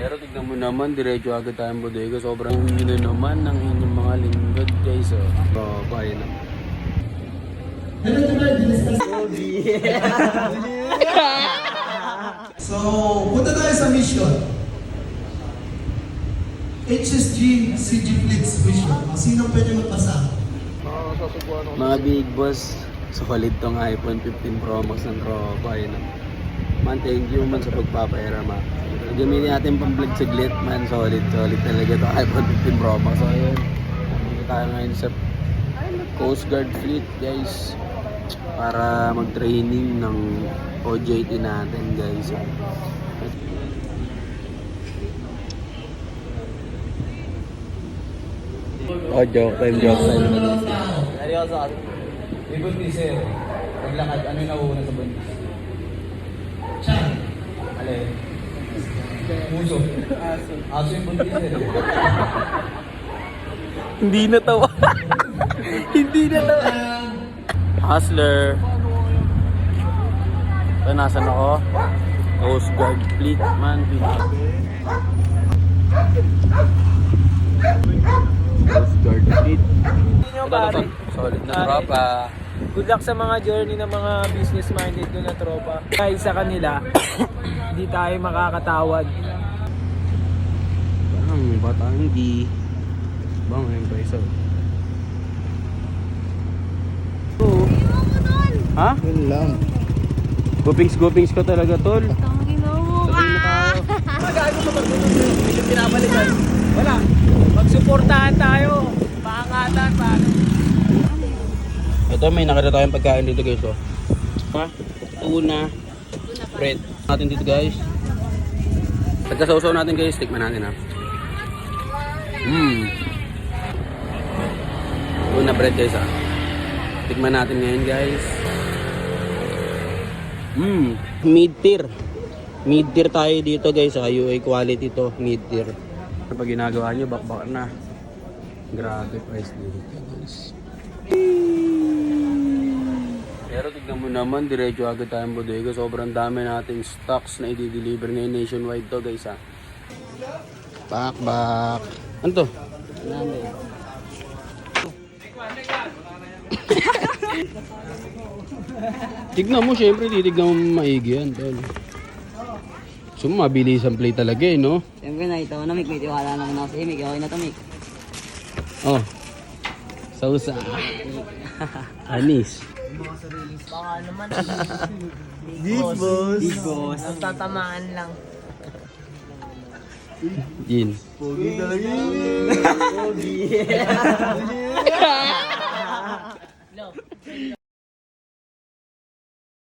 Pero tignan mo naman, diretso agad tayong bodega. Sobrang hino naman ng inyong mga lingkod guys. Oh, kaya naman. So, punta tayo sa mission. HSG CG Flix mission. Sino pwede magpasa? Mga big boss, solid tong iPhone 15 Pro Max ng tropa. Kaya naman. Man, thank you man sa pagpapahira ma. Gamitin natin pang vlog saglit man. Solid talaga itong iPhone 15 Pro Max. So ayun, dito tayo ngayon sa Coast Guard Fleet guys. Para mag-training ng OJT natin guys. Oh, joke time. Seryoso kasi. May buntis eh. Naglakad, ano yung nauuna sa buntis? Chan. Alay. Puso. Aso yung buntis eh. Hindi natawa. Hindi natawa. Hustler. So, nasan ako? Coast Guard Fleet man. Coast Guard Fleet. Ito. Solid na tropa. Good luck sa mga journey ng mga business minded ko na tropa. Kahit sa kanila, hindi tayo makakatawad. Batangi. Bang, ayun pa isa. Ha? Yun lang. Gupings ko talaga, tol. Magaano sa pagdudod yung pinabalikan? Wala. Magsuportahan tayo. Paangatan, paano? Ito, may nakita tayong pagkain dito guys. Oh. Ha? Tuna. Bread. Natin dito guys. Pagkasawsaw natin guys, tikman natin ha. Tuna bread guys ha. Tikman natin ngayon guys. Mid-tier. Mid-tier tayo dito guys. UA quality to. Mid-tier. Kapag ginagawa nyo, bakbak na. Grabe price dito guys. Pero tignan mo naman, diretso agad tayong bodega. Sobrang dami nating stocks na i-deliver ngayon nationwide to guys ha. Bakbak. Ano to? Tignan mo, syempre titignan mo maigi yan tol. So mabilis ang play talaga eh, no? Siyempre nakita mo na Mick, may tiwala naman ako sa Mick. Okay na to Mick. Oh. Sausa. Anis. Baka naman. Big boss. Big boss. Ang tatamaan lang. Gin. Pogi talaga yun. Pogi.